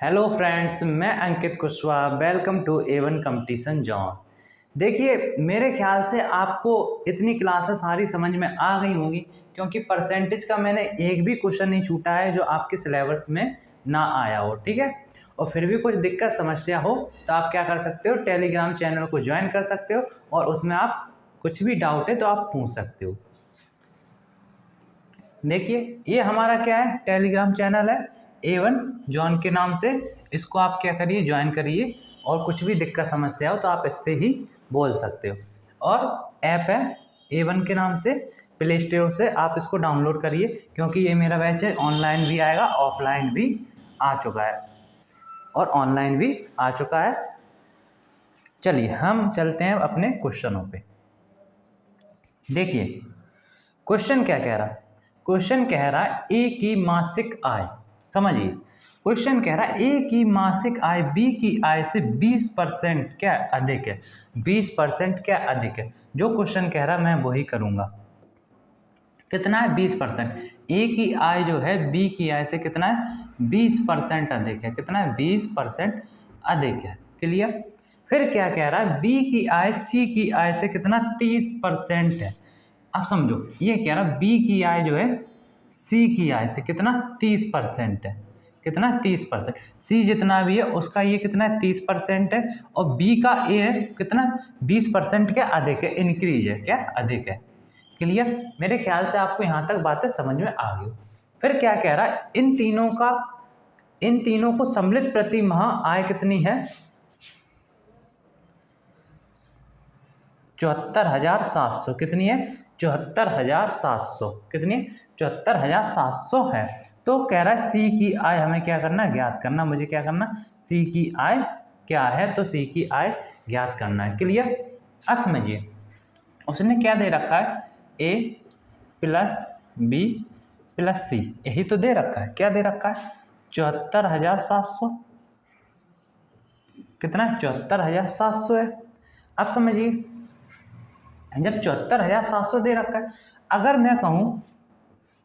Hello friends, मैं Ankit Kushwaha. Welcome to A1 competition zone. देखिए, मेरे ख्याल से आपको इतनी क्लासेस सारी समझ में आ गई होंगी, क्योंकि परसेंटेज का मैंने एक भी क्वेश्चन नहीं छूटा है जो आपके सिलेबस में ना आया हो। ठीक है, और फिर भी कुछ दिक्कत समस्या हो तो आप क्या कर सकते हो, टेलीग्राम चैनल को ज्वाइन कर सकते हो और उसमें आप कुछ भी डाउट है तो आप पूछ सकते हो। देखिए, ये हमारा क्या है, टेलीग्राम चैनल है A1 जॉन के नाम से। इसको आप क्या करिए, ज्वाइन करिए और कुछ भी दिक्कत समस्या हो तो आप इस पर ही बोल सकते हो। और ऐप है A1 के नाम से, प्ले स्टोर से आप इसको डाउनलोड करिए, क्योंकि ये मेरा बैच है, ऑनलाइन भी आएगा, ऑफलाइन भी आ चुका है और ऑनलाइन भी आ चुका है। चलिए हम चलते हैं अपने क्वेश्चनों पे। देखिए, क्वेश्चन क्या कह रहा है। क्वेश्चन कह रहा है ए की मासिक आय, समझिए, क्वेश्चन कह रहा है ए की मासिक आय बी की आय से 20% क्या अधिक है। 20% क्या अधिक है, जो क्वेश्चन कह रहा है मैं वही करूँगा। कितना है, 20%। ए की आय जो है बी की आय से कितना है, 20% अधिक है। कितना है, 20% अधिक है। क्लियर। फिर क्या कह रहा है, बी की आय सी की आय से कितना, 30% है। अब समझो, ये कह रहा बी की आय जो है सी की आय से कितना, 30% है। कितना, 30%। सी जितना भी है उसका ये कितना है, 30% है, और बी का ए है कितना, 20% क्या अधिक है, इंक्रीज है, क्या अधिक है। क्लियर। मेरे ख्याल से आपको यहाँ तक बातें समझ में आ गई। फिर क्या कह रहा है, इन तीनों को सम्मिलित प्रति माह आय कितनी है, 74,700। कितनी है, 74,700। कितनी, 74,700 है। तो कह रहा है सी की आय हमें क्या करना, ज्ञात करना। मुझे क्या करना, सी की आय क्या है, तो सी की आय ज्ञात करना है। क्लियर। अब समझिए, उसने क्या दे रखा है, ए प्लस बी प्लस सी, यही तो दे रखा है। क्या दे रखा है, 74,700। कितना, 74,700 है। अब समझिए, जब 74,700 दे रखा है, अगर मैं कहूँ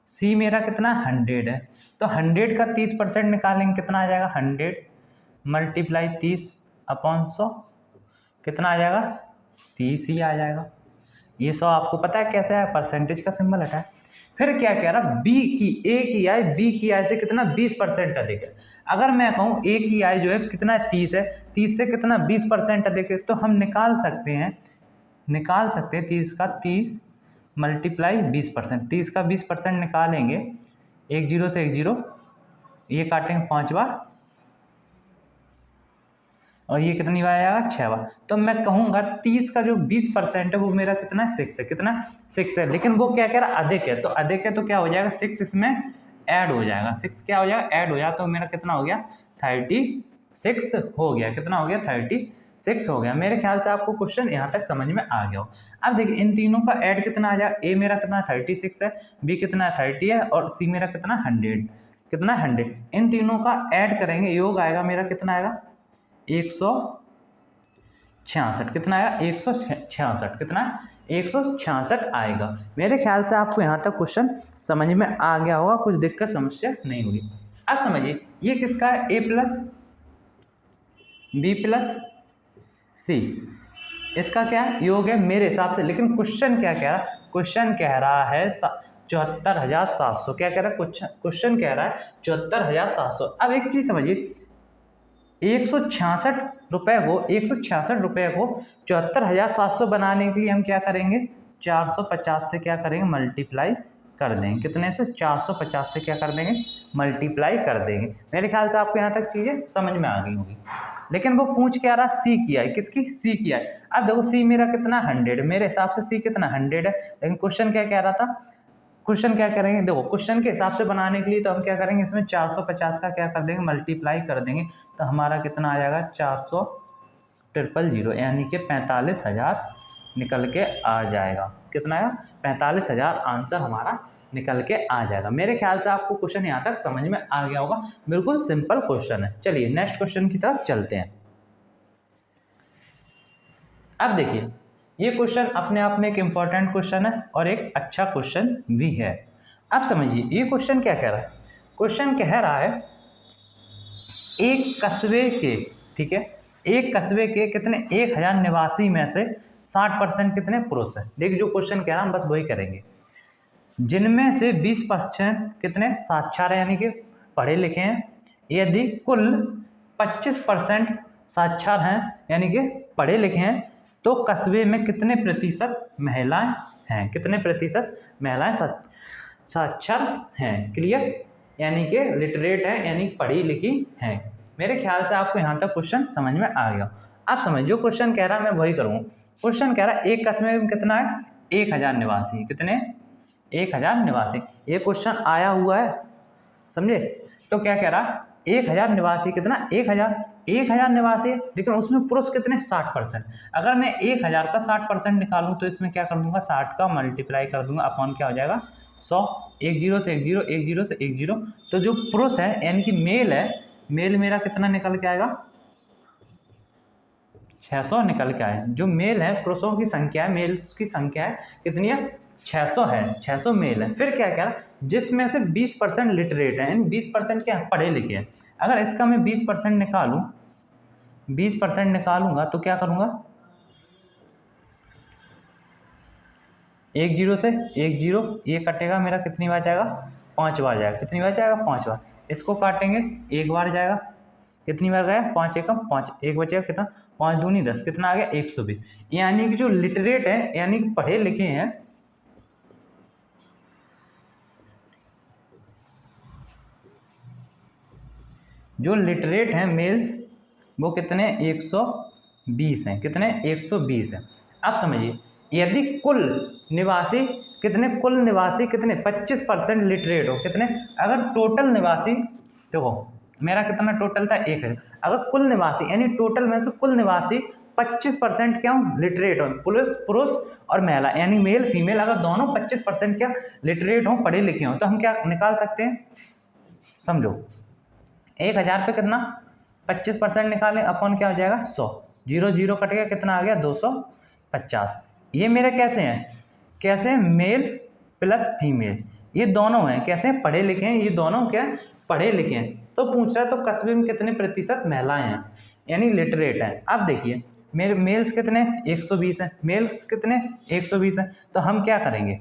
सी मेरा कितना, 100 है, तो 100 का 30% निकालेंगे, कितना आ जाएगा, 100 मल्टीप्लाई 30/100, कितना आ जाएगा, 30 ही आ जाएगा। ये 100 आपको पता है कैसे है, परसेंटेज का सिंबल हटा है। फिर क्या कह रहा, बी की ए की आय बी की आय से कितना, 20% अधिक है। अगर मैं कहूँ ए की आय जो है कितना, 30 है, 30 से कितना, 20% अधिक है, तो हम निकाल सकते हैं 30 का 30 मल्टीप्लाई 20%। 30 का 20% निकालेंगे, एक जीरो से एक जीरो, ये काटेंगे 5 बार, और ये कितनी बार आएगा, 6 बार। तो मैं कहूँगा 30 का जो 20% है वो मेरा कितना है, 6 है। कितना, 6 है। लेकिन वो क्या कह रहा है, अधिक है, तो अधिक है तो क्या हो जाएगा, 6 इसमें ऐड हो जाएगा। 6 क्या हो जाएगा, ऐड हो जाएगा, तो मेरा कितना हो गया, 36 हो गया। कितना हो गया, 36 हो गया। मेरे ख्याल से आपको क्वेश्चन यहाँ तक समझ में आ गया हो। अब देखिए, इन तीनों का ऐड कितना आ जाएगा, ए मेरा कितना 36 है, बी कितना 30 है, और सी मेरा कितना 100। कितना, 100। इन तीनों का ऐड करेंगे, योग आएगा मेरा कितना आएगा, 166। कितना आएगा, 166। कितना, 166 आएगा। मेरे ख्याल से आपको यहाँ तक क्वेश्चन समझ में आ गया होगा, कुछ दिक्कत समस्या नहीं होगी। अब समझिए, ये किसका है, ए प्लस बी प्लस सी, इसका क्या है, योग है मेरे हिसाब से। लेकिन क्वेश्चन क्या कह रहा है, क्वेश्चन कह रहा है 74,700। क्या कह रहा है, क्वेश्चन कह रहा है 74,700। अब एक चीज़ समझिए, 166 रुपये को 74,700 बनाने के लिए हम क्या करेंगे, 450 से क्या करेंगे, मल्टीप्लाई कर देंगे। कितने से, 450 से क्या कर देंगे, मल्टीप्लाई कर देंगे। मेरे ख्याल से आपको यहाँ तक चीज़ें समझ में आ गई होगी। लेकिन वो पूछ क्या रहा, सी की आय, किसकी, सी की आय। अब देखो, सी मेरा कितना 100, मेरे हिसाब से सी कितना 100 है। लेकिन क्वेश्चन क्या कह रहा था, क्वेश्चन क्या करेंगे, देखो क्वेश्चन के हिसाब से बनाने के लिए तो हम क्या करेंगे, इसमें 450 का क्या कर देंगे, मल्टीप्लाई कर देंगे, तो हमारा कितना आ जाएगा, 400,000, यानी कि 45,000 निकल के आ जाएगा। कितना आएगा, 45,000 आंसर हमारा निकल के आ जाएगा। मेरे ख्याल से आपको क्वेश्चन यहाँ तक समझ में आ गया होगा, बिल्कुल सिंपल क्वेश्चन है। चलिए नेक्स्ट क्वेश्चन की तरफ चलते हैं। अब देखिए, ये क्वेश्चन अपने आप में एक इम्पॉर्टेंट क्वेश्चन है और एक अच्छा क्वेश्चन भी है। अब समझिए, ये क्वेश्चन क्या कह रहा है, क्वेश्चन कह रहा है एक कस्बे के, ठीक है, एक कस्बे के कितने 1000 निवासी में से 60% कितने पुरुष हैं। देखिए जो क्वेश्चन कह रहा हम बस वही करेंगे। जिनमें से 20% कितने साक्षर हैं यानी कि पढ़े लिखे हैं। यदि कुल 25% साक्षर हैं यानी कि पढ़े लिखे हैं तो कस्बे में कितने प्रतिशत महिलाएं हैं, कितने प्रतिशत महिलाएं साक्षर हैं। क्लियर, यानी कि लिटरेट है यानी पढ़ी लिखी हैं। मेरे ख्याल से आपको यहाँ तक क्वेश्चन समझ में आ गया। आप समझ, जो क्वेश्चन कह रहा है मैं वही करूँगा। क्वेश्चन कह रहा है एक कस्बे में कितना है 1000 निवासी, कितने 1000 निवासी। ये क्वेश्चन आया हुआ है, समझे। तो क्या कह रहा है 1000 निवासी कितना 1000 निवासी, लेकिन उसमें पुरुष कितने 60%। अगर मैं 1000 का 60% निकालूं तो इसमें क्या कर दूंगा 60 का मल्टीप्लाई कर दूंगा अपॉन क्या हो जाएगा 100। 1 0 से 1 0, 1 0 से 1 0। तो जो पुरुष है यानी कि मेल है, मेल मेरा कितना निकल के आएगा 600 निकल के आए। जो मेल है पुरुषों की संख्या है, मेल्स की संख्या है कितनी है 600 है, 600 मेल है। फिर क्या कह रहा है जिसमें से 20% लिटरेट है यानी 20% क्या पढ़े लिखे हैं। अगर इसका मैं 20% निकालूं, 20% निकालूंगा तो क्या करूंगा 1 0 से 1 0, ये कटेगा मेरा कितनी बार जाएगा 5 बार जाएगा। कितनी बार जाएगा 5 बार। इसको काटेंगे 1 बार जाएगा, कितनी बार गया 5 एकम 5, एक बचेगा कितना 5 दूनी 10, कितना आ गया 120। यानी कि जो लिटरेट है यानी कि पढ़े लिखे हैं, जो लिटरेट हैं मेल्स वो कितने 120 हैं, कितने 120 हैं। अब समझिए यदि कुल निवासी कितने 25% लिटरेट हो, कितने अगर टोटल निवासी देखो मेरा कितना टोटल था 1000, अगर कुल निवासी यानी टोटल में से कुल निवासी 25% क्या हो लिटरेट हो, पुरुष और महिला यानी मेल फीमेल अगर दोनों 25% क्या लिटरेट हो पढ़े लिखे हो तो हम क्या निकाल सकते हैं। समझो 1000 पे कितना 25% निकालें अपॉन क्या हो जाएगा 100, 0 0 कट गया कितना आ गया 250। ये मेरे कैसे हैं, कैसे मेल प्लस फीमेल, ये दोनों हैं कैसे पढ़े लिखे हैं, ये दोनों क्या पढ़े लिखे हैं। तो पूछ रहा है तो कस्बे में कितने प्रतिशत महिलाएं हैं यानी लिटरेट हैं। अब देखिए मेरे मेल्स कितने 120 हैं, मेल्स कितने 120 हैं। तो हम क्या करेंगे,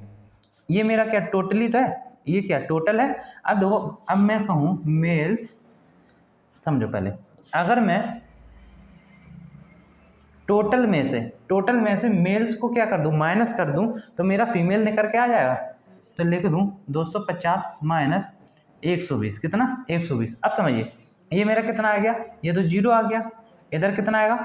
ये मेरा क्या टोटली तो है, ये क्या टोटल है। अब देखो अब मैं कहूँ मेल्स, समझो पहले अगर मैं टोटल में से मेल्स को क्या कर दूं माइनस कर दूं तो मेरा फीमेल निकल के आ जाएगा। तो लिख दूं 250 माइनस 120 कितना 120। अब समझिए ये मेरा कितना आ गया, ये तो 0 आ गया, इधर कितना आएगा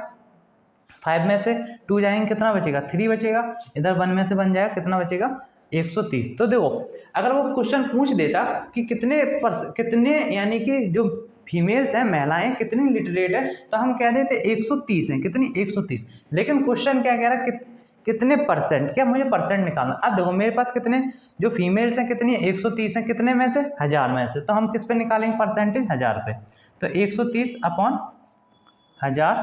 5 में से 2 जाएंगे कितना बचेगा 3 बचेगा, इधर 1 में से बन जाएगा कितना बचेगा 130। तो देखो अगर वो क्वेश्चन पूछ देता कि कितने यानी कि जो फीमेल्स हैं महिलाएं कितनी लिटरेट है तो हम कह देते 130 हैं, कितनी 130। लेकिन क्वेश्चन क्या कह रहा है कितने परसेंट, क्या मुझे परसेंट निकालना। अब देखो मेरे पास कितने जो फीमेल्स हैं कितनी 130 हैं, कितने में से 1000 में से, तो हम किस पे निकालेंगे परसेंटेज 1000 पे। तो 130 अपॉन 1000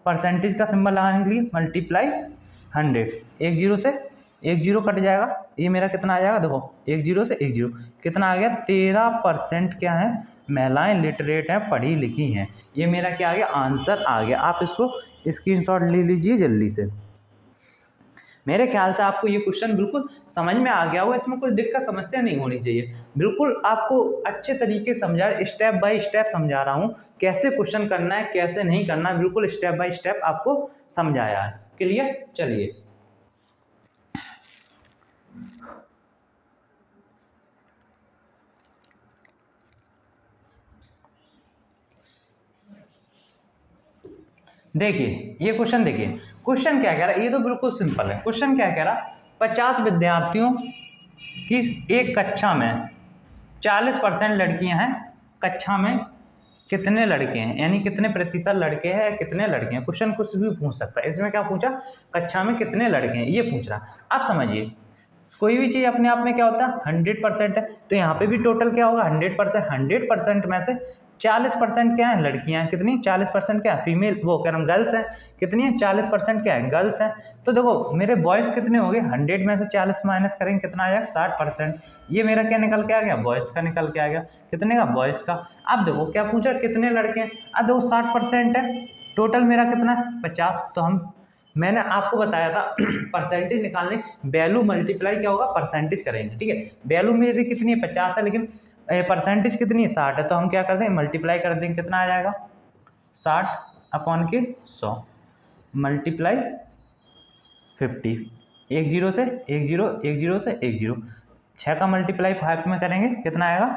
परसेंटेज का सिंबल लगाने के लिए मल्टीप्लाई 100, 1 0 से 1 0 कट जाएगा, ये मेरा कितना आ जाएगा देखो 1 0 से 1 0 कितना आ गया 13% क्या है महिलाएं लिटरेट हैं पढ़ी लिखी हैं। ये मेरा क्या आ गया आंसर आ गया। आप इसको स्क्रीनशॉट ले लीजिए जल्दी से। मेरे ख्याल से आपको ये क्वेश्चन बिल्कुल समझ में आ गया हो, इसमें कोई दिक्कत समस्या नहीं होनी चाहिए। बिल्कुल आपको अच्छे तरीके समझा, स्टेप बाय स्टेप समझा रहा हूँ कैसे क्वेश्चन करना है कैसे नहीं करना है, बिल्कुल स्टेप बाय स्टेप आपको समझाया है। क्लियर, चलिए देखिए ये क्वेश्चन, देखिए क्वेश्चन क्या कह रहा है, ये तो बिल्कुल सिंपल है। क्वेश्चन क्या कह रहा 50 विद्यार्थियों की एक कक्षा में 40% लड़कियां हैं, कक्षा में कितने लड़के हैं यानी कितने प्रतिशत लड़के हैं कितने लड़के हैं। क्वेश्चन कुछ भी पूछ सकता है, इसमें क्या पूछा कक्षा में कितने लड़के हैं ये पूछ रहा। आप समझिए कोई भी चीज़ अपने आप में क्या होता है 100% है, तो यहाँ पे भी टोटल क्या होगा 100%। 100% में से 40% क्या है, लड़कियां हैं। कितनी, 40% क्या है, फीमेल, वो क्या नाम, गर्ल्स हैं। कितनी है, 40% क्या है, गर्ल्स हैं। तो देखो मेरे बॉयज़ कितने हो गए, 100 में से 40 माइनस करेंगे कितना आ जाएगा, 60%। ये मेरा क्या निकल के आ गया, बॉयज़ का निकल के आ गया। कितने का, बॉयज़ का। अब देखो क्या पूछा, कितने लड़के हैं। अब देखो 60% है, टोटल मेरा कितना है, 50। तो मैंने आपको बताया था परसेंटेज निकालने, वैल्यू मल्टीप्लाई क्या होगा, परसेंटेज करेंगे, ठीक है। वैल्यू मेरी कितनी है, 50 है, लेकिन परसेंटेज कितनी है, 60 है। तो हम क्या कर देंगे, मल्टीप्लाई कर देंगे, कितना आ जाएगा, 60/100 मल्टीप्लाई 50, 1 0 से 1 0, 1 0 से 1 0, 6 का मल्टीप्लाई 5 में करेंगे कितना आएगा,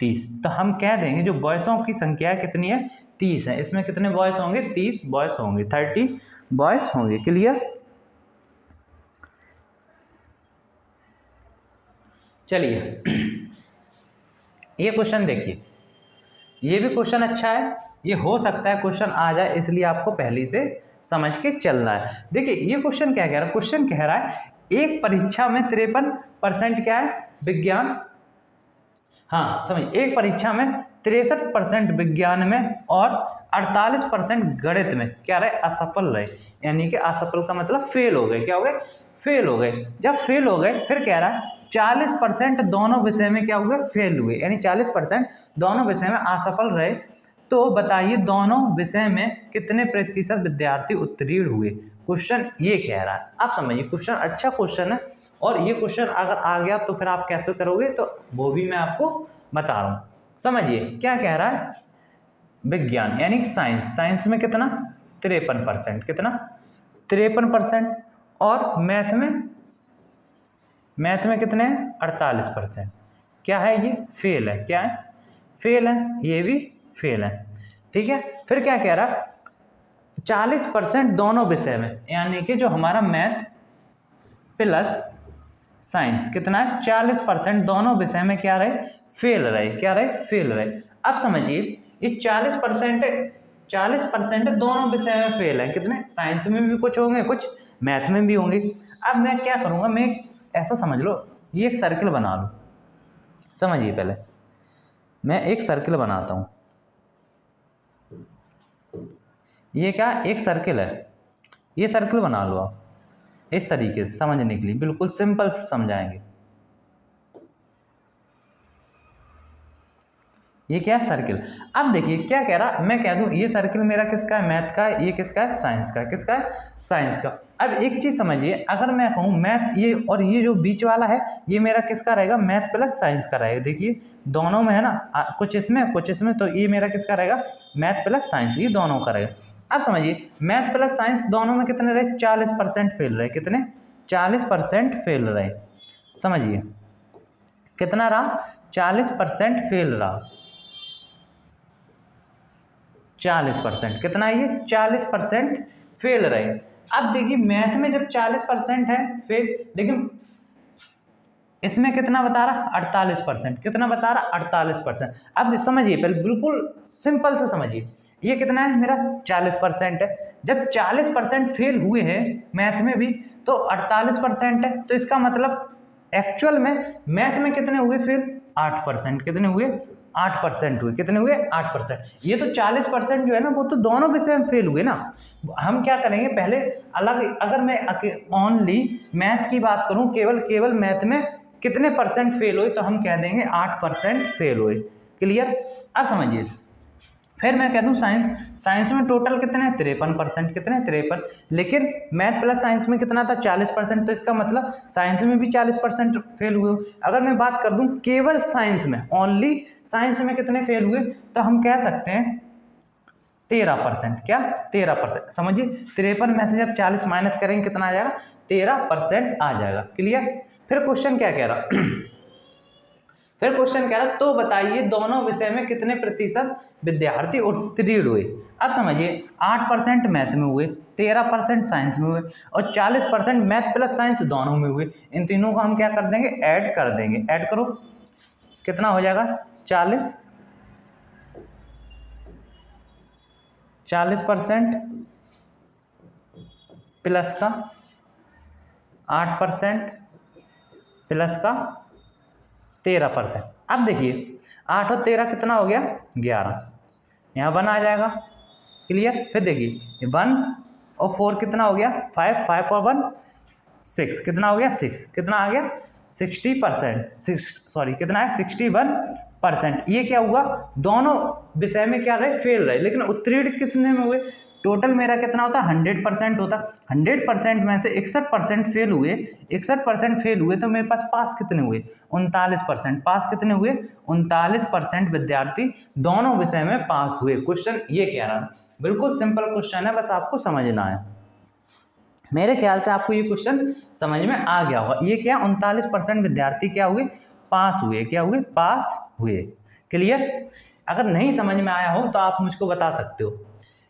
30। तो हम कह देंगे जो बॉयसों की संख्या कितनी है, 30 है। इसमें कितने बॉयस होंगे, 30 बॉयस होंगे, 30 बॉयस होंगे। क्लियर। चलिए ये क्वेश्चन देखिए, ये भी क्वेश्चन अच्छा है, ये हो सकता है क्वेश्चन आ जाए, इसलिए आपको पहले से समझ के चलना है। देखिए ये क्वेश्चन क्या कह रहा है, क्वेश्चन कह रहा है एक परीक्षा में 53% क्या है, विज्ञान, हाँ समझ, एक परीक्षा में 63% विज्ञान में और 48% गणित में क्या रहे, असफल रहे। यानी कि असफल का मतलब फेल हो गए, क्या हो गए, फेल हो गए। जब फेल हो गए फिर कह रहा है 40% दोनों विषय में क्या हुए, फेल हुए, यानी 40% दोनों विषय में असफल रहे। तो बताइए दोनों विषय में कितने प्रतिशत विद्यार्थी उत्तीर्ण हुए। क्वेश्चन ये कह रहा है, आप समझिए क्वेश्चन अच्छा क्वेश्चन है। और ये क्वेश्चन अगर आ गया तो फिर आप कैसे करोगे, तो वो भी मैं आपको बता रहा हूँ। समझिए क्या कह रहा है, विज्ञान यानी साइंस, साइंस में कितना, 53%, कितना, 53%। और मैथ में कितने हैं, 48%। क्या है ये, फेल है, क्या है, फेल है, ये भी फेल है, ठीक है। फिर क्या कह रहा, 40% दोनों विषय में, यानी कि जो हमारा मैथ प्लस साइंस कितना है, 40% दोनों विषय में क्या रहे, फेल रहे, क्या रहे, फेल रहे। अब समझिए ये 40% दोनों विषय में फेल है, कितने, साइंस में भी कुछ होंगे, कुछ मैथ में भी होंगे। अब मैं क्या करूँगा, मैं ऐसा समझ लो, ये एक सर्किल बना लो। समझिए पहले मैं एक सर्किल बनाता हूँ, ये क्या, एक सर्किल है, ये सर्किल बना लो आप इस तरीके से, समझने के लिए बिल्कुल सिंपल से समझाएंगे। ये क्या है, सर्किल। अब देखिए क्या कह रहा, मैं कह दूं ये सर्किल मेरा किसका है, मैथ का है, ये किसका है, साइंस का, किसका है, साइंस का। अब एक चीज समझिए, अगर मैं कहूँ मैथ ये, और ये जो बीच वाला है ये मेरा किसका रहेगा, मैथ प्लस साइंस का रहेगा। देखिए दोनों में है ना, कुछ इसमें कुछ इसमें, तो ये मेरा किसका रहेगा, मैथ प्लस साइंस, ये दोनों का रहेगा। अब समझिए मैथ प्लस साइंस दोनों में कितने रहे, 40% फेल रहे, कितने, 40% फेल रहे। समझिए कितना रहा, 40% फेल रहा, 40%, कितना है ये, 40% फेल रहे। अब देखिए मैथ में जब 40% है फेल, लेकिन इसमें कितना बता रहा, 48%, कितना बता रहा, 48%। अब समझिए पहले बिल्कुल सिंपल से समझिए, ये कितना है मेरा, 40% है। जब 40% फेल हुए हैं मैथ में भी, तो 48% है, तो इसका मतलब एक्चुअल में मैथ में कितने हुए फेल, 8%, कितने हुए, 8% हुए, कितने हुए, 8%। ये तो 40% जो है ना, वो तो दोनों विषय में फेल हुए ना। हम क्या करेंगे पहले अलग, अगर मैं ओनली मैथ की बात करूं, केवल मैथ में कितने परसेंट फेल हुए, तो हम कह देंगे 8% फेल हुए। क्लियर। अब समझिए फिर मैं कह दूं साइंस, साइंस में टोटल कितने, 53%, कितने, 53। लेकिन मैथ प्लस साइंस में कितना था, 40%, तो इसका मतलब साइंस में भी 40% फेल हुए। अगर मैं बात कर दूं केवल साइंस में, ओनली साइंस में कितने फेल हुए, तो हम कह सकते हैं 13%, क्या, 13%। समझिए 53 में से जब 40 माइनस करेंगे कितना आ जाएगा, 13% आ जाएगा। क्लियर। फिर क्वेश्चन क्या कह रहा फिर क्वेश्चन कह रहा तो बताइए दोनों विषय में कितने प्रतिशत विद्यार्थी उत्तीर्ण हुए। अब समझिए 8% मैथ में हुए, 13% साइंस में हुए, और 40% मैथ प्लस साइंस दोनों में हुए। इन तीनों को हम क्या कर देंगे, ऐड कर देंगे। ऐड करो, कितना हो जाएगा, 40% प्लस का 8% प्लस का 13%। अब देखिए 8 और 13 कितना हो गया, 11, यहाँ 1 आ जाएगा। क्लियर। फिर देखिए 1 और 4 कितना हो गया 5, 5 और 1 6, कितना हो गया 6, कितना आ गया 60%, कितना है 61%। ये क्या हुआ, दोनों विषय में क्या रहे, फेल रहे, लेकिन उत्तीर्ण किसने में हुए, टोटल मेरा कितना होता 100% होता। 100% में से 61% फेल हुए, 61% फेल हुए, तो मेरे पास पास कितने हुए 39%। पास कितने हुए 39% विद्यार्थी दोनों विषय में पास हुए। क्वेश्चन ये कह रहा है, बिल्कुल सिंपल क्वेश्चन है, बस आपको समझना है। मेरे ख्याल से आपको ये क्वेश्चन समझ में आ गया होगा। ये क्या 39% विद्यार्थी क्या हुए, पास हुए, क्या हुए, पास हुए। क्लियर। अगर नहीं समझ में आया हो तो आप मुझको बता सकते हो।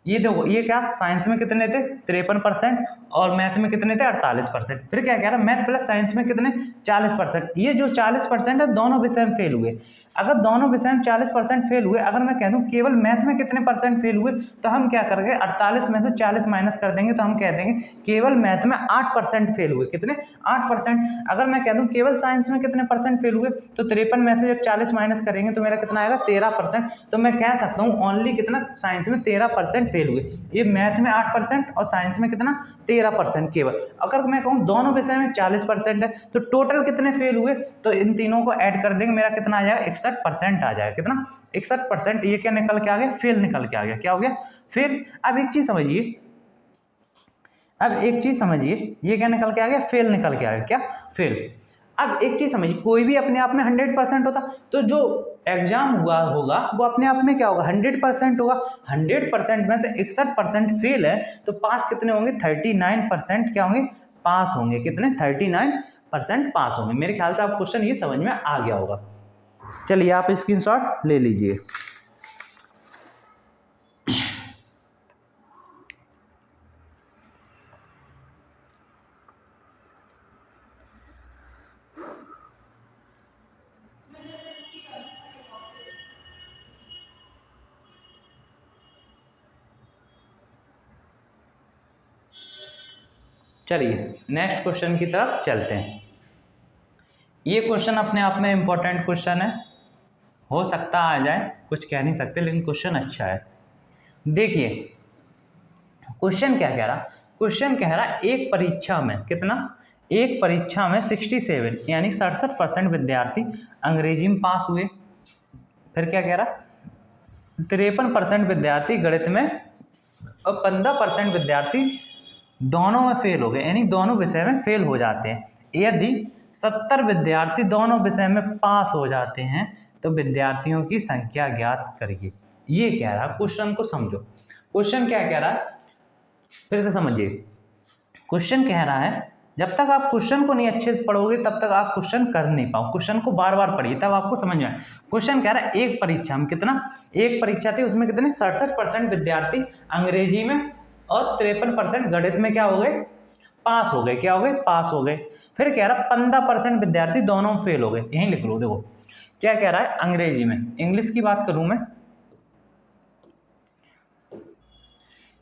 ये देखो, ये क्या साइंस में कितने थे 53% और मैथ में कितने थे 48%। फिर क्या कह रहा है, मैथ प्लस साइंस में कितने 40%। ये जो 40% है दोनों विषय में फेल हुए। अगर दोनों विषय में 40% फेल हुए, अगर मैं कह दूं केवल मैथ में कितने परसेंट फेल हुए, तो हम क्या करेंगे 48 में से 40 माइनस कर देंगे, तो हम कह देंगे केवल मैथ में 8% फेल हुए। कितने 8%। अगर मैं कह दूं केवल साइंस में कितने परसेंट फेल हुए, तो 53 में से जब 40 माइनस करेंगे तो मेरा कितना आएगा 13%। तो मैं कह सकता हूँ ओनली कितना साइंस में 13% फेल हुए। ये मैथ में 8% और साइंस में कितना 13% केवल। अगर मैं कहूँ दोनों विषय में 40% है, तो टोटल कितने फेल हुए, तो इन तीनों को ऐड कर देंगे, मेरा कितना आ जाएगा 61% आ जाएगा। कितना 61%। ये क्या निकल के आ गया, फेल निकल के आ गया। क्या हो गया, फेल। अब एक चीज समझिए, ये क्या निकल के आ गया, फेल निकल के आ गया। क्या, फेल। अब एक चीज समझिए, कोई भी अपने आप में 100% होता, तो जो एग्जाम हुआ होगा वो अपने आप में क्या होगा 100% होगा। 100% में से 61% फेल है, तो पास कितने होंगे 39% क्या होंगे, पास होंगे। कितने 39% पास होंगे। मेरे ख्याल से आप क्वेश्चन ये समझ में आ गया होगा। चलिए आप स्क्रीनशॉट ले लीजिए। चलिए नेक्स्ट क्वेश्चन की तरफ चलते हैं। ये क्वेश्चन अपने आप में इंपॉर्टेंट क्वेश्चन है, हो सकता आ जाए, कुछ कह नहीं सकते, लेकिन क्वेश्चन अच्छा है। देखिए क्वेश्चन क्या कह रहा, क्वेश्चन कह रहा एक परीक्षा में कितना, एक परीक्षा में 67 यानी 67% विद्यार्थी अंग्रेजी में पास हुए। फिर क्या कह रहा 53% विद्यार्थी गणित में और 15% विद्यार्थी दोनों में फेल हो गए, यानी दोनों विषय में फेल हो जाते हैं। यदि 70 विद्यार्थी दोनों विषय में पास हो जाते हैं तो विद्यार्थियों की संख्या ज्ञात करिए। ये कह रहा, क्वेश्चन को समझो। क्वेश्चन क्या कह रहा है, फिर से समझिए। क्वेश्चन कह रहा है जब तक आप क्वेश्चन को नहीं अच्छे से पढ़ोगे तब तक आप क्वेश्चन कर नहीं पाओ। क्वेश्चन को बार बार पढ़िए तब आपको समझ में आए। क्वेश्चन कह रहा है एक परीक्षा में कितना, एक परीक्षा थी उसमें कितने 67% विद्यार्थी अंग्रेजी में और 53% गणित में क्या हो गए, पास हो गए। क्या हो गए, पास हो गए। फिर कह रहा 15% विद्यार्थी दोनों में फेल हो गए। यहीं लिख लो, देखो क्या कह रहा है अंग्रेजी में। इंग्लिश की बात करूं मैं,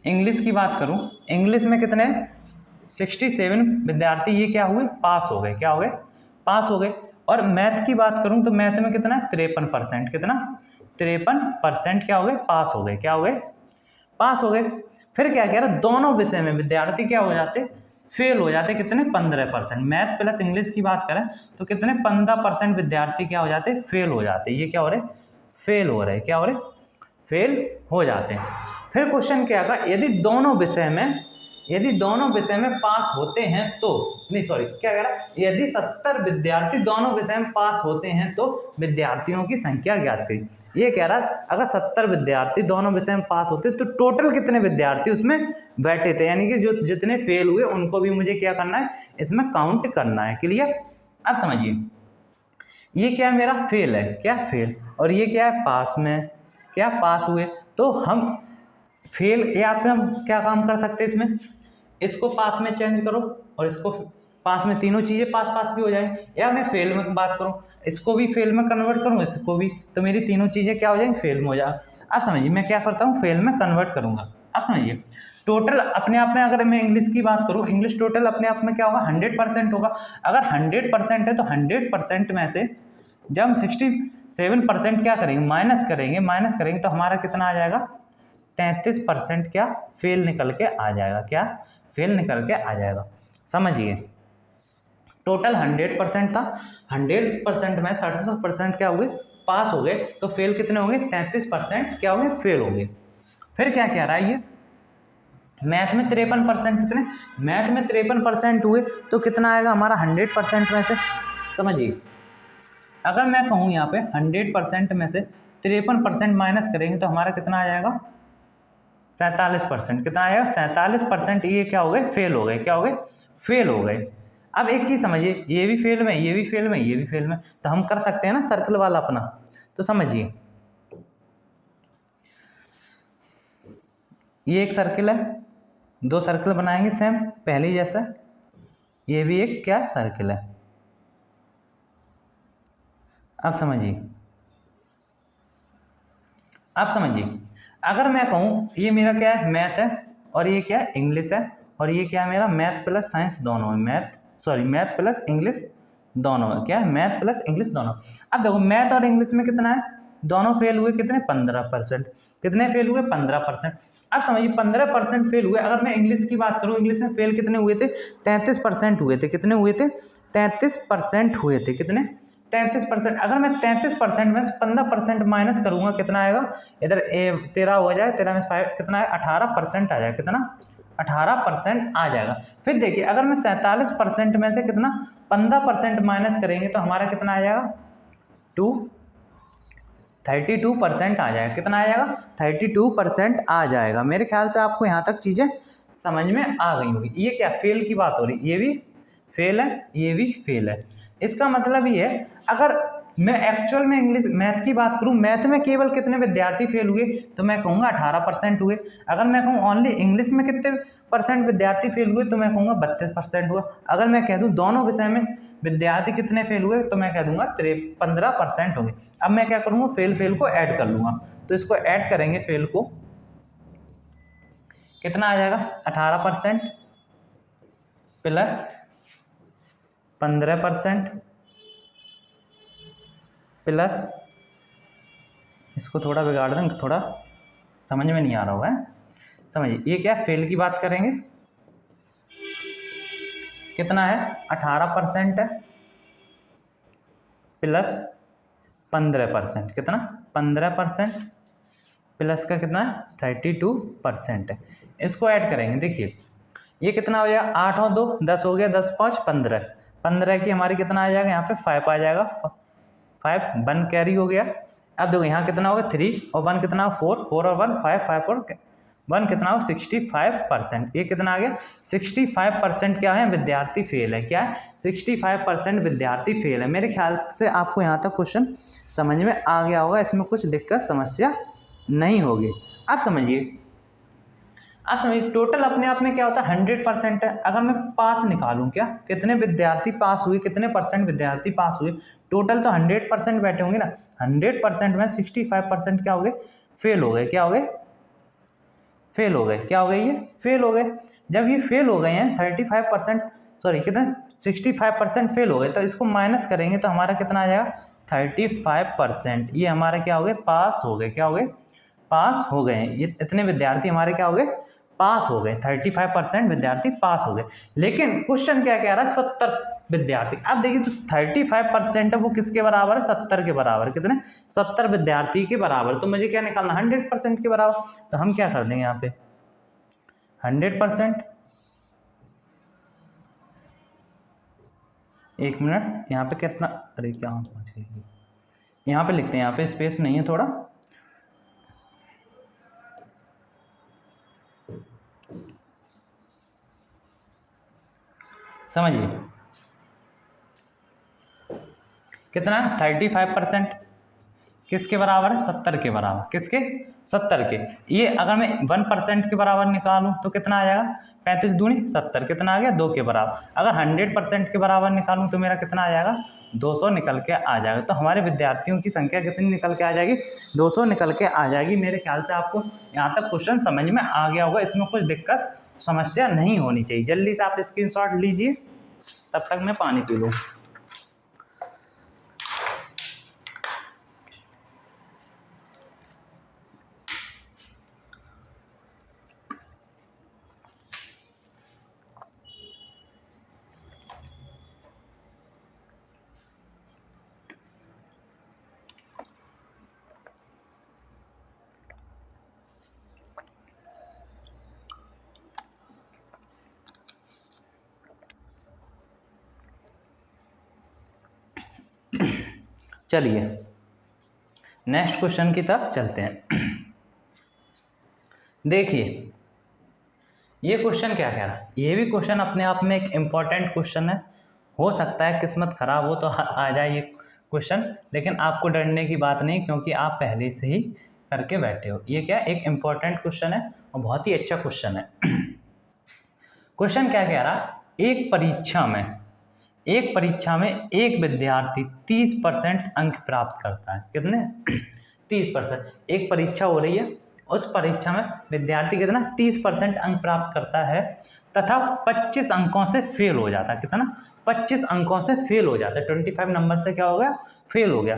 इंग्लिश की बात करूं, इंग्लिश में कितने 67 विद्यार्थी ये क्या हुए, पास हो गए। क्या हो गए, पास हो गए। और मैथ की बात करूं तो मैथ में कितना 53%, कितना 53% क्या हो गए, पास हो गए। क्या हो गए, पास हो गए। फिर क्या कह रहा दोनों विषय में विद्यार्थी क्या हो जाते, फेल हो जाते। कितने 15%। मैथ प्लस इंग्लिश की बात करें तो कितने 15% विद्यार्थी क्या हो जाते, फेल हो जाते। ये क्या हो रहे, फेल हो रहे। क्या हो रहे, फेल हो जाते हैं। फिर क्वेश्चन क्या था, यदि दोनों विषय में, यदि दोनों विषय में पास होते हैं तो, नहीं सॉरी क्या कह रहा है, यदि 70 विद्यार्थी दोनों विषय में पास होते हैं तो विद्यार्थियों की संख्या ज्ञात करिए। ये कह रहा है अगर 70 विद्यार्थी दोनों विषय में पास होते तो टोटल कितने विद्यार्थी उसमें बैठे थे, यानी कि जो जितने फेल हुए उनको भी मुझे क्या करना है, इसमें काउंट करना है। क्लियर। अब समझिए ये क्या मेरा फेल है, क्या फेल, और ये क्या है पास में, क्या पास हुए। तो हम फेल या फिर हम क्या काम कर सकते हैं, इसमें इसको पास में चेंज करो और इसको पास में, तीनों चीज़ें पास पास भी हो जाएंगी। या मैं फेल में बात करूँ, इसको भी फेल में कन्वर्ट करूँ, इसको भी, तो मेरी तीनों चीज़ें क्या हो जाएंगी, फेल में हो जाए। अब समझिए मैं क्या करता हूँ, फेल में कन्वर्ट करूँगा। अब समझिए टोटल अपने आप में, अगर मैं इंग्लिश की बात करूँ, इंग्लिश टोटल अपने आप में क्या होगा 100% होगा। अगर 100% है तो 100% में से जब हम 67% क्या करेंगे, माइनस करेंगे तो हमारा कितना आ जाएगा, 33% क्या फेल निकल के आ जाएगा, क्या फेल निकल के आ जाएगा। समझिए टोटल 100% था, 100% में 67% क्या हो गए, पास हो गए, तो फेल कितने होंगे, 33% क्या हो गए, फेल हो गए। फिर क्या कह रहा है ये, मैथ में 53% कितने, मैथ में 53% हुए तो कितना आएगा हमारा 100% में से। समझिए अगर मैं कहूँ यहाँ पे 100% में से 53% माइनस करेंगे तो हमारा कितना आ जाएगा, 47%। कितना आएगा, 47%। ये क्या हो गए, फेल हो गए, क्या हो गए, फेल हो गए। अब एक चीज़ समझिए, ये भी फेल में, ये भी फेल में, ये भी फेल में, तो हम कर सकते हैं ना सर्कल वाला अपना। तो समझिए ये एक सर्कल है, दो सर्कल बनाएंगे सेम पहले जैसा, ये भी एक क्या सर्कल है। अब समझिए अगर मैं कहूँ ये मेरा क्या है, मैथ है, और ये क्या है, इंग्लिश है, और ये क्या है मेरा मैथ प्लस साइंस दोनों है, मैथ प्लस इंग्लिश दोनों है, क्या है, मैथ प्लस इंग्लिश दोनों। अब देखो मैथ और इंग्लिश में कितना है, दोनों फेल हुए, कितने, 15%। कितने फेल हुए, 15%। अब समझिए 15% फेल हुए। अगर मैं इंग्लिश की बात करूँ, इंग्लिश में फेल कितने हुए थे, 33% हुए थे। कितने हुए थे, 33% हुए थे। कितने, 33%। अगर मैं 33% में 15% माइनस करूंगा कितना आएगा, इधर 13 हो जाए, 13 में 5 कितना है, 18% आ जाएगा। कितना, 18% आ जाएगा। फिर देखिए अगर मैं 47% में से कितना 15% माइनस करेंगे तो हमारा कितना आ जाएगा, 32% आ जाएगा। कितना आ जाएगा, 32% आ जाएगा। मेरे ख्याल से आपको यहाँ तक चीज़ें समझ में आ गई होगी। ये क्या फेल की बात हो रही, ये भी फेल है, ये भी फेल है। इसका मतलब ये है, अगर मैं एक्चुअल में इंग्लिश मैथ की बात करूं, मैथ में केवल कितने विद्यार्थी फेल हुए, तो मैं कहूँगा 18% हुए। अगर मैं कहूँ ओनली इंग्लिश में कितने % विद्यार्थी फेल हुए, तो मैं कहूँगा 32% हुआ। अगर मैं कह दूँ दोनों विषय में विद्यार्थी कितने फेल हुए, तो मैं कह दूंगा 15% होंगे। अब मैं क्या करूँगा, फेल को ऐड कर लूँगा। तो इसको ऐड करेंगे, फेल को कितना आ जाएगा, 18% प्लस 15% प्लस, इसको थोड़ा बिगाड़ दें, थोड़ा समझ में नहीं आ रहा होगा। समझिए ये क्या फेल की बात करेंगे, कितना है, 18% है प्लस 15%। कितना, 15% प्लस का कितना है, 32% है। इसको ऐड करेंगे, देखिए ये कितना हो जाएगा, 8 और 2 10 हो गया, 10 5 15, 15 की हमारी कितना आ जाएगा, यहाँ पे 5 आ जाएगा, 5 1 कैरी हो गया। अब देखो यहाँ कितना होगा, 3 और 1 कितना हो, 4 4 और 1 5 5 और 1 कितना हो, 65%। ये कितना आ गया, 65% क्या है, विद्यार्थी फेल है। क्या है, 65% विद्यार्थी फेल है। मेरे ख्याल से आपको यहाँ तक क्वेश्चन समझ में आ गया होगा, इसमें कुछ दिक्कत समस्या नहीं होगी। अब समझिए टोटल अपने आप में क्या होता है, 100% है। अगर मैं पास निकालूं, क्या कितने विद्यार्थी पास हुए, कितने % विद्यार्थी पास हुए, टोटल तो 100% बैठे होंगे ना। 100% में 65% क्या हो गए, फेल हो गए। क्या हो गए, फेल हो गए। क्या हो गए, ये फेल हो गए। जब ये फेल हो गए हैं 35%, सॉरी कितने, 65% फेल हो गए, तो इसको माइनस करेंगे तो हमारा कितना आ जाएगा, 35%। ये हमारा क्या हो गए, पास हो गए। क्या हो गए, पास हो गए। ये इतने विद्यार्थी हमारे क्या हो गए, पास हो गए। 35% विद्यार्थी पास हो गए। लेकिन क्वेश्चन क्या कह रहा है, 70 विद्यार्थी। अब देखिए तो 35% है वो किसके बराबर है, 70 के बराबर। कितने, 70 विद्यार्थी के बराबर। तो मुझे क्या निकालना, 100% के बराबर। तो हम क्या कर देंगे यहाँ पे, 100%, एक मिनट यहाँ पे कितना, अरे क्या पहुँच गई, यहाँ पे लिखते हैं, यहाँ पे स्पेस नहीं है थोड़ा। समझिए कितना, 35% किसके बराबर है, 70 के बराबर। किसके, 70 के। ये अगर मैं 1% के बराबर निकालूं तो कितना आ जाएगा, 35 दूनी 70, कितना आ गया, 2 के बराबर। अगर 100% के बराबर निकालूं तो मेरा कितना आ जाएगा, 200 निकल के आ जाएगा। तो हमारे विद्यार्थियों की संख्या कितनी निकल के आ जाएगी, 200 निकल के आ जाएगी। मेरे ख्याल से आपको यहाँ तक क्वेश्चन समझ में आ गया होगा, इसमें कुछ दिक्कत समस्या नहीं होनी चाहिए। जल्दी से आप स्क्रीनशॉट लीजिए, तब तक मैं पानी पी लूँ। चलिए नेक्स्ट क्वेश्चन की तरफ चलते हैं। देखिए ये क्वेश्चन क्या कह रहा है, ये भी क्वेश्चन अपने आप में एक इम्पॉर्टेंट क्वेश्चन है। हो सकता है किस्मत खराब हो तो आ जाए ये क्वेश्चन, लेकिन आपको डरने की बात नहीं, क्योंकि आप पहले से ही करके बैठे हो। ये क्या एक इम्पॉर्टेंट क्वेश्चन है और बहुत ही अच्छा क्वेश्चन है। क्वेश्चन क्या कह रहा है, एक परीक्षा में एक विद्यार्थी 30% अंक प्राप्त करता है। कितने? 30%। एक परीक्षा हो रही है, उस परीक्षा में विद्यार्थी कितना 30% अंक प्राप्त करता है तथा 25 अंकों से फेल हो जाता है। कितना? 25 अंकों से फेल हो जाता है। 25 नंबर से क्या हो गया? फेल हो गया।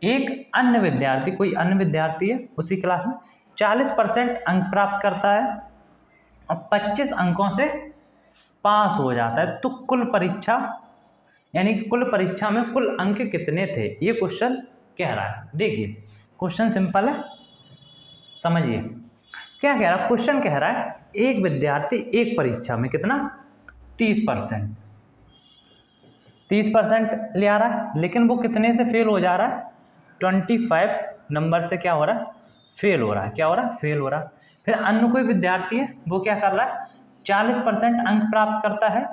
एक अन्य विद्यार्थी, कोई अन्य विद्यार्थी है उसी क्लास में, 40% अंक प्राप्त करता है और 25 अंकों से पास हो जाता है। तो कुल परीक्षा, यानी कि कुल परीक्षा में कुल अंक कितने थे, ये क्वेश्चन कह रहा है। देखिए क्वेश्चन सिंपल है, समझिए क्या कह रहा है। क्वेश्चन कह रहा है एक विद्यार्थी एक परीक्षा में कितना 30% ले आ रहा है, लेकिन वो कितने से फेल हो जा रहा है? 25 नंबर से क्या हो रहा है? फेल हो रहा है। क्या हो रहा है? फेल हो रहा है। फिर अन्य कोई विद्यार्थी है, वो क्या कर रहा है? 40% अंक प्राप्त करता है,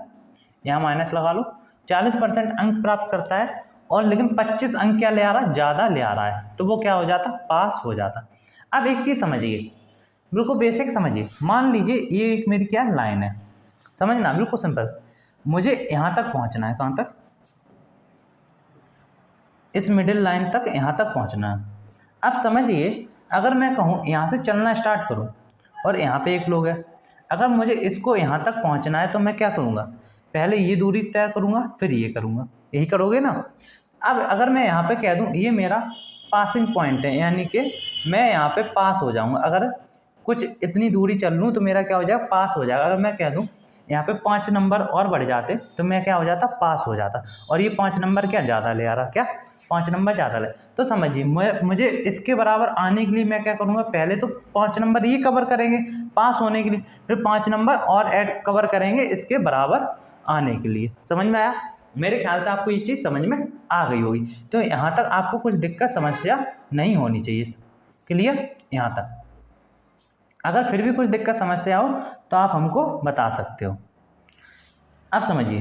यहाँ माइनस लगा लो, 40% अंक प्राप्त करता है और लेकिन 25 अंक क्या ले आ रहा है? ज़्यादा ले आ रहा है, तो वो क्या हो जाता? पास हो जाता। अब एक चीज़ समझिए, बिल्कुल बेसिक समझिए। मान लीजिए ये एक मेरी क्या लाइन है, समझना बिल्कुल सिंपल। मुझे यहाँ तक पहुँचना है, कहाँ तक? इस मिडिल लाइन तक, यहाँ तक पहुँचना है। अब समझिए, अगर मैं कहूँ यहाँ से चलना स्टार्ट करूँ और यहाँ पे एक लोग है, अगर मुझे इसको यहाँ तक पहुँचना है तो मैं क्या करूँगा? पहले ये दूरी तय करूँगा, फिर ये करूँगा। यही करोगे ना? अब अगर मैं यहाँ पे कह दूँ ये मेरा पासिंग पॉइंट है, यानी कि मैं यहाँ पे पास हो जाऊँगा। अगर कुछ इतनी दूरी चल लूँ तो मेरा क्या हो जाएगा? पास हो जाएगा। अगर मैं कह दूँ यहाँ पे 5 नंबर और बढ़ जाते तो मैं क्या हो जाता? पास हो जाता। और ये 5 नंबर क्या ज़्यादा ले आ रहा? क्या 5 नंबर ज़्यादा ले? तो समझिए मुझे इसके बराबर आने के लिए मैं क्या करूँगा? पहले तो 5 नंबर ये कवर करेंगे पास होने के लिए, फिर 5 नंबर और ऐड कवर करेंगे इसके बराबर आने के लिए। समझ में आया? मेरे ख्याल से आपको ये चीज़ समझ में आ गई होगी। तो यहाँ तक आपको कुछ दिक्कत समस्या नहीं होनी चाहिए। क्लियर यहाँ तक? अगर फिर भी कुछ दिक्कत समस्या हो तो आप हमको बता सकते हो। अब समझिए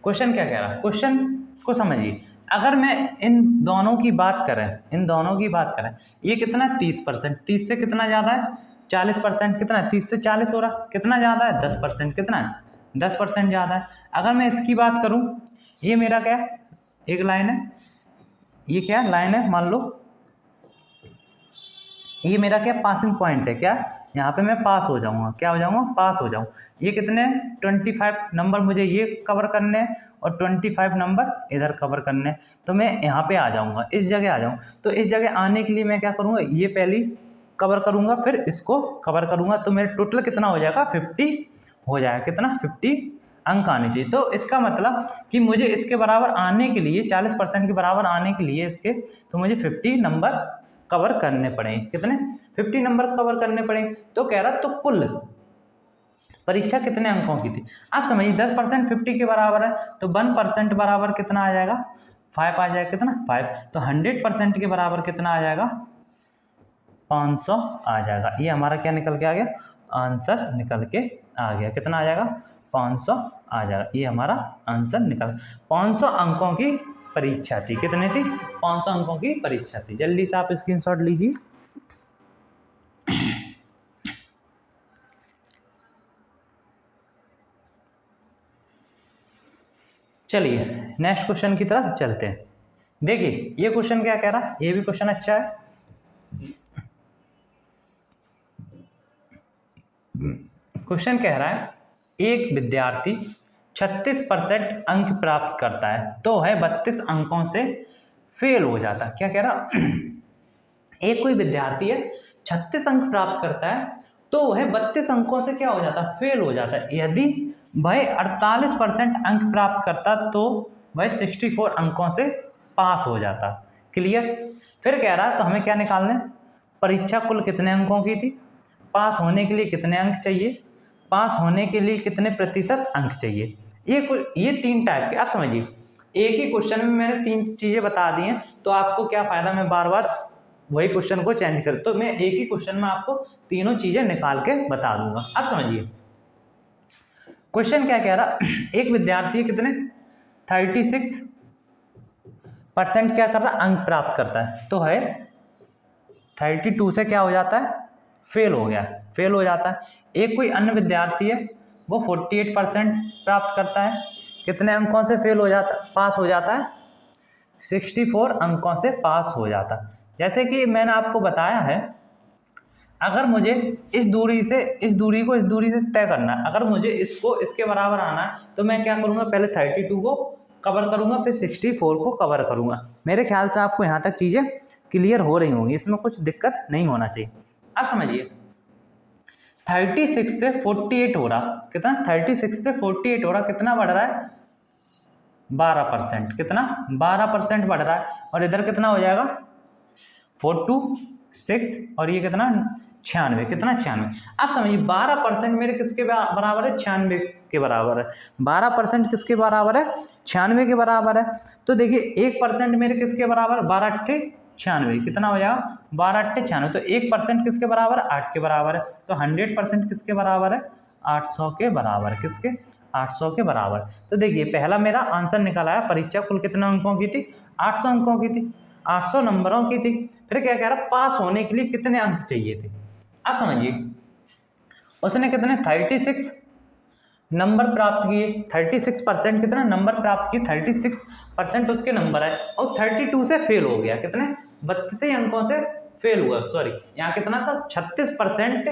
क्वेश्चन क्या कह रहा है, क्वेश्चन को समझिए। अगर मैं इन दोनों की बात करें, ये कितना 30%, 30 से कितना ज़्यादा है? 40%। कितना है? 30 से 40 हो रहा, कितना ज़्यादा है? 10%। कितना है? 10% ज़्यादा है। अगर मैं इसकी बात करूँ, ये मेरा क्या है? एक लाइन है, ये क्या लाइन है? मान लो ये मेरा क्या पासिंग पॉइंट है। क्या यहाँ पे मैं पास हो जाऊँगा? क्या हो जाऊँगा? पास हो जाऊँ। ये कितने हैं? 25 नंबर मुझे ये कवर करने हैं और 25 नंबर इधर कवर करने हैं। तो मैं यहाँ पे आ जाऊँगा, इस जगह आ जाऊँ। तो इस जगह आने के लिए मैं क्या करूँगा? ये पहली कवर करूँगा, फिर इसको कवर करूँगा, तो मेरा टोटल कितना हो जाएगा? 50 हो जाएगा। कितना? 50 अंक आने चाहिए। तो इसका मतलब कि मुझे इसके बराबर आने के लिए, 40% के बराबर आने के लिए इसके, तो मुझे 50 नंबर कवर करने पड़ेंगे। कितने? 50 नंबर कवर करने पड़ेंगे। तो कह रहा तो कुल परीक्षा कितने अंकों की थी? आप समझिए 10% 50 के बराबर है, तो 1% बराबर कितना आ जाएगा? 5 आ जाएगा। कितना? 5। तो 100% के बराबर कितना आ जाएगा? 500 आ जाएगा। ये हमारा क्या निकल के आ गया? आंसर निकल के आ गया। कितना आ जाएगा? 500 आ जाएगा। ये हमारा आंसर निकल। 500 अंकों की परीक्षा थी। कितनी थी? 500 अंकों की परीक्षा थी। जल्दी से आप स्क्रीनशॉट लीजिए। चलिए नेक्स्ट क्वेश्चन की तरफ चलते हैं। देखिए ये क्वेश्चन क्या कह रहा है, ये भी क्वेश्चन अच्छा है। क्वेश्चन कह रहा है एक विद्यार्थी 36% अंक प्राप्त करता है तो वह 32 अंकों से फेल हो जाता है। क्या कह रहा? एक कोई विद्यार्थी है, 36 अंक प्राप्त करता है तो वह 32 अंकों से क्या हो जाता है? फेल हो जाता है। यदि वह 48% अंक प्राप्त करता तो वह 64 अंकों से पास हो जाता। क्लियर? फिर कह रहा है तो हमें क्या निकालना है? परीक्षा कुल कितने अंकों की थी, पास होने के लिए कितने अंक चाहिए, पास होने के लिए कितने प्रतिशत अंक चाहिए। ये 3 टाइप के, आप समझिए एक ही क्वेश्चन में मैंने 3 चीज़ें बता दी हैं, तो आपको क्या फ़ायदा मैं बार बार वही क्वेश्चन को चेंज कर, तो मैं एक ही क्वेश्चन में आपको तीनों चीज़ें निकाल के बता दूंगा। अब समझिए क्वेश्चन क्या कह रहा, एक विद्यार्थी कितने 36% क्या कर रहा अंक प्राप्त करता है, तो है 32 से क्या हो जाता है फेल हो गया, फेल हो जाता है। एक कोई अन्य विद्यार्थी है वो 48% प्राप्त करता है, कितने अंकों से फेल हो जाता, पास हो जाता है 64 अंकों से पास हो जाता है। जैसे कि मैंने आपको बताया है, अगर मुझे इस दूरी को इस दूरी से तय करना है, अगर मुझे इसको इसके बराबर आना है, तो मैं क्या करूँगा, पहले 32 को कवर करूँगा, फिर 64 को कवर करूँगा। मेरे ख्याल से आपको यहाँ तक चीज़ें क्लियर हो रही होंगी, इसमें कुछ दिक्कत नहीं होना चाहिए। अब समझिए 36 से 48 हो रहा, कितना 36 से 48 हो रहा, कितना बढ़ रहा है 12%, कितना 12% बढ़ रहा है। और इधर कितना हो जाएगा 4 2 6 और ये कितना 96, कितना 96। अब समझिए 12% मेरे किसके बराबर है 96 के बराबर है, 12% किसके बराबर है 96 के बराबर है। तो देखिए 1% मेरे किसके बराबर 12 8 96, कितना हो जाएगा 12 8 96, तो 1% किसके बराबर 8 के बराबर है, तो 100% किसके बराबर है 800 के बराबर, किसके 800 के बराबर। तो देखिए पहला मेरा आंसर निकल आया, परीक्षा कुल कितने अंकों की थी 800 अंकों की थी, 800 नंबरों की थी। फिर क्या कह रहा पास होने के लिए कितने अंक चाहिए थे। अब समझिए उसने कितने 36 नंबर प्राप्त किए, 36% कितना नंबर प्राप्त किए, 36% उसके नंबर है, और 32 से फेल हो गया, कितने 32 अंकों से फेल हुआ, सॉरी यहाँ कितना था 36%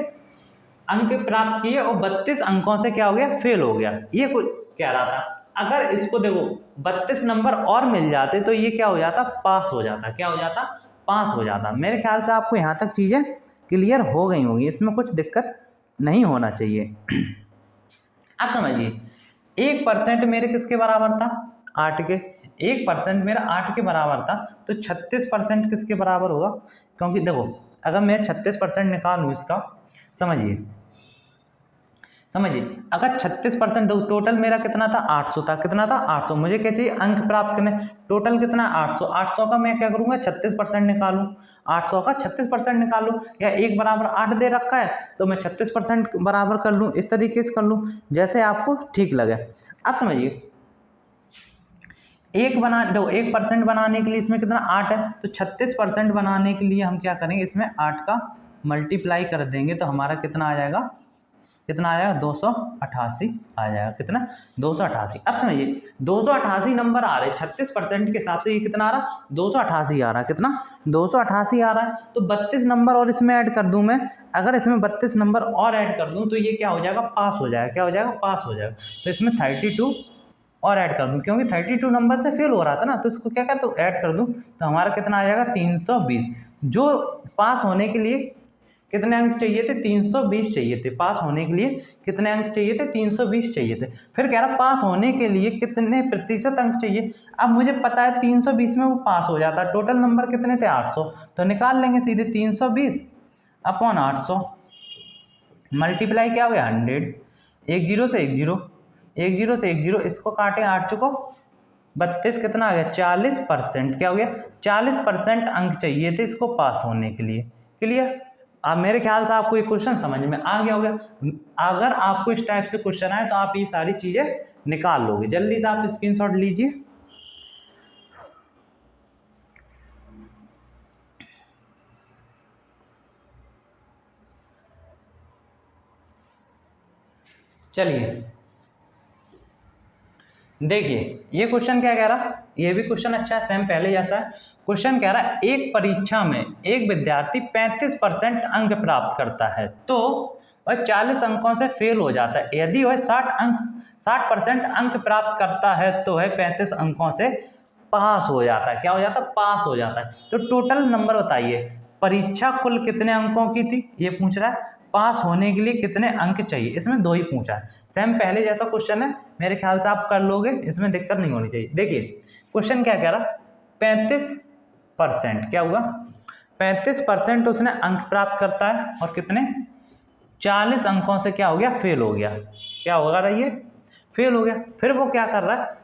अंक प्राप्त किए और 32 अंकों से क्या हो गया फेल हो गया। ये कुछ कह रहा था, अगर इसको देखो 32 नंबर और मिल जाते तो ये क्या हो जाता पास हो जाता, क्या हो जाता पास हो जाता। मेरे ख्याल से आपको यहाँ तक चीज़ें क्लियर हो गई होंगी, इसमें कुछ दिक्कत नहीं होना चाहिए। अब समझिए 1% मेरे किसके बराबर था 8 के, 1% मेरा 8 के बराबर था, तो 36% किसके बराबर होगा, क्योंकि देखो अगर मैं 36% निकालूँ इसका, समझिए अगर 36% दो, टोटल मेरा कितना था 800 था, कितना था 800, मुझे क्या चाहिए अंक प्राप्त करने, टोटल कितना 800, 800 का मैं क्या करूँगा 36% निकालूँ, 800 का 36% निकालूँ, या 1 बराबर 8 दे रखा है तो मैं 36% बराबर कर लूँ, इस तरीके से कर लूँ जैसे आपको ठीक लगे। अब समझिए 1% बनाने के लिए इसमें कितना 8 है, तो 36% बनाने के लिए हम क्या करेंगे, इसमें 8 का मल्टीप्लाई कर देंगे तो हमारा कितना आ जाएगा, कितना आया 288 आ जाएगा, कितना 288। अब समझिए 288 नंबर आ रहे 36% के हिसाब से, ये कितना आ रहा 288 आ रहा, कितना 288 आ रहा है। तो 32 नंबर और इसमें ऐड कर दूं मैं, अगर इसमें 32 नंबर और ऐड कर दूं तो ये क्या हो जाएगा पास हो जाएगा, क्या हो जाएगा पास हो जाएगा। तो इसमें 32 और ऐड कर दूं, क्योंकि 32 नंबर से फेल हो रहा था ना, तो इसको क्या कर तो ऐड कर दूं तो हमारा कितना आ जाएगा 320। जो पास होने के लिए कितने अंक चाहिए थे 320 चाहिए थे, पास होने के लिए कितने अंक चाहिए थे 320 चाहिए थे। फिर कह रहा पास होने के लिए कितने प्रतिशत अंक चाहिए, अब मुझे पता है 320 में वो पास हो जाता, टोटल नंबर कितने थे 800, तो निकाल लेंगे सीधे 320 अपॉन 800 मल्टीप्लाई क्या हो गया 100, 1 0 से 1 0, 1 0 से 1 0, इसको काटें 8 चुको 32, कितना आ गया 40%, क्या हो गया 40% अंक चाहिए थे इसको पास होने के लिए। क्लियर। अब मेरे ख्याल से आपको ये क्वेश्चन समझ में आ गया होगा। अगर आपको इस टाइप से क्वेश्चन आए तो आप ये सारी चीज़ें निकाल लोगे। जल्दी से आप स्क्रीनशॉट लीजिए। चलिए देखिए ये क्वेश्चन क्या कह रहा, ये भी क्वेश्चन अच्छा है, सेम पहले जैसा है। क्वेश्चन कह रहा है एक परीक्षा में एक विद्यार्थी 35% अंक प्राप्त करता है तो वह 40 अंकों से फेल हो जाता है। यदि वह 60% अंक प्राप्त करता है तो वह 35 अंकों से पास हो जाता है। क्या हो जाता है पास हो जाता है। तो टोटल नंबर बताइए, परीक्षा कुल कितने अंकों की थी ये पूछ रहा है, पास होने के लिए कितने अंक चाहिए, इसमें 2 ही पूछा है। सेम पहले जैसा क्वेश्चन है, मेरे ख्याल से आप कर लोगे, इसमें दिक्कत नहीं होनी चाहिए। देखिए क्वेश्चन क्या कह रहा 35%, क्या हुआ 35% उसने अंक प्राप्त करता है और कितने 40 अंकों से क्या हो गया फेल हो गया। क्या होगा रही है फेल हो गया। फिर वो क्या कर रहा है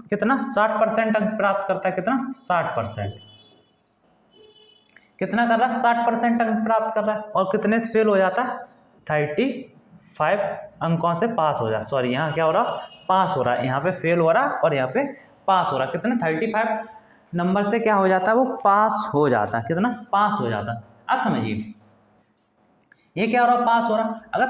कितना 60% अंक प्राप्त करता है, कितना 60%, कितना कर रहा है 60% अंक प्राप्त कर रहा है, और कितने से फेल हो जाता है 35 अंकों से पास हो जाता, सॉरी यहाँ क्या हो रहा पास हो रहा है, यहाँ पे फेल हो रहा और यहाँ पे पास हो रहा, कितने 35 नंबर से क्या हो जाता है वो पास हो जाता है, कितना पास हो जाता है। अब समझिए ये क्या हो रहा पास हो रहा, अगर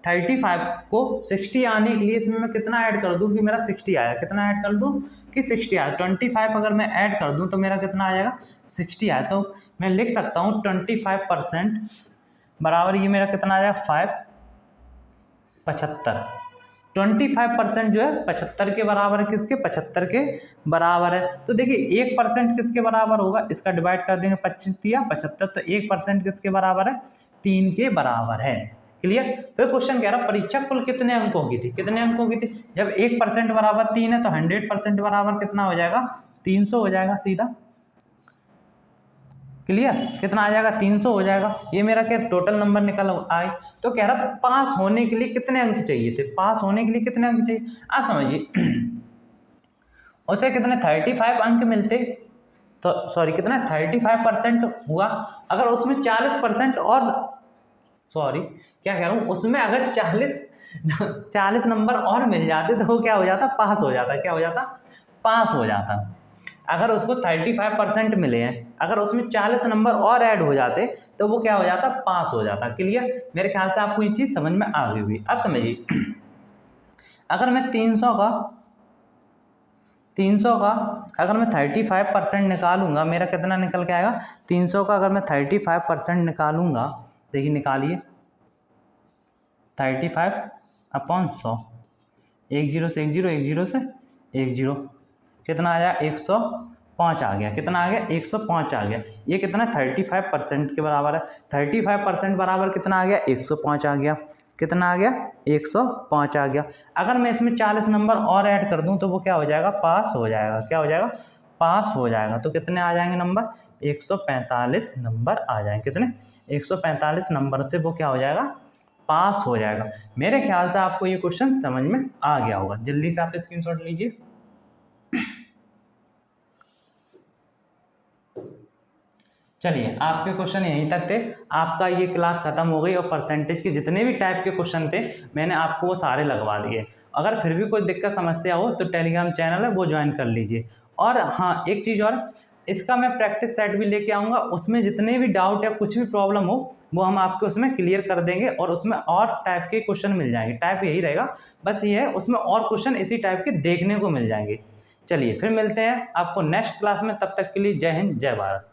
35 को 60 आने के लिए इसमें मैं कितना ऐड कर दूं कि मेरा 60 आया, कितना ऐड कर दूं कि 60 आया, 25 अगर मैं ऐड कर दूं तो मेरा कितना आ जाएगा 60 आया, तो मैं लिख सकता हूँ 25% बराबर ये मेरा कितना आ जाएगा 75, 25% जो है 75 के बराबर है, किसके 75 के बराबर है। तो देखिए 1% किसके बराबर होगा, इसका डिवाइड कर देंगे 25 दिया 75, तो 1% किसके बराबर है 3 के बराबर है। क्लियर। फिर क्वेश्चन कह रहा परीक्षा कुल कितने अंकों की थी, कितने अंकों की थी, जब 1% बराबर 3 है तो 100% बराबर कितना हो जाएगा 300 हो जाएगा सीधा। क्लियर, कितना आ जाएगा 300 हो जाएगा। ये मेरा क्या टोटल नंबर निकल आए। तो कह रहा पास होने के लिए कितने अंक चाहिए थे, पास होने के लिए कितने अंक चाहिए, आप समझिए उसे कितने 35 अंक मिलते, तो सॉरी कितना 35% हुआ, अगर उसमें 40% और सॉरी क्या कह रहा हूँ उसमें अगर 40 नंबर और मिल जाते तो वो क्या हो जाता पास हो जाता, क्या हो जाता पास हो जाता। अगर उसको 35% मिले हैं, अगर उसमें 40 नंबर और ऐड हो जाते तो वो क्या हो जाता पास हो जाता। क्लियर, मेरे ख्याल से आपको ये चीज़ समझ में आ गई हुई। अब समझिए अगर मैं 300 का अगर मैं 35% निकालूंगा मेरा कितना निकल के आएगा 300 का अगर मैं 35% निकालूंगा, देखिए निकालिए 35/100, 1 0 से 1 0 1 0 से 1 0 कितना आया 105 आ गया, कितना आ गया 105 आ गया। ये कितना 35% के बराबर है, 35% बराबर कितना आ गया 105 आ गया, कितना आ गया 105 आ गया। अगर मैं इसमें 40 नंबर और ऐड कर दूं तो वो क्या हो जाएगा पास हो जाएगा, क्या हो जाएगा पास हो जाएगा। तो कितने आ जाएंगे नंबर 145 नंबर आ जाएंगे, कितने 145 नंबर से वो क्या हो जाएगा पास हो जाएगा। मेरे ख्याल से आपको ये क्वेश्चन समझ में आ गया होगा। जल्दी से आप स्क्रीनशॉट लीजिए। चलिए आपके क्वेश्चन यहीं तक थे, आपका ये क्लास खत्म हो गई और परसेंटेज के जितने भी टाइप के क्वेश्चन थे मैंने आपको वो सारे लगवा दिए। अगर फिर भी कोई दिक्कत समस्या हो तो टेलीग्राम चैनल है वो ज्वाइन कर लीजिए। और हाँ एक चीज़ और, इसका मैं प्रैक्टिस सेट भी लेके आऊँगा, उसमें जितने भी डाउट या कुछ भी प्रॉब्लम हो वो हम आपको उसमें क्लियर कर देंगे और उसमें और टाइप के क्वेश्चन मिल जाएंगे। टाइप यही रहेगा, बस ये है उसमें और क्वेश्चन इसी टाइप के देखने को मिल जाएंगे। चलिए फिर मिलते हैं आपको नेक्स्ट क्लास में, तब तक के लिए जय हिंद जय भारत।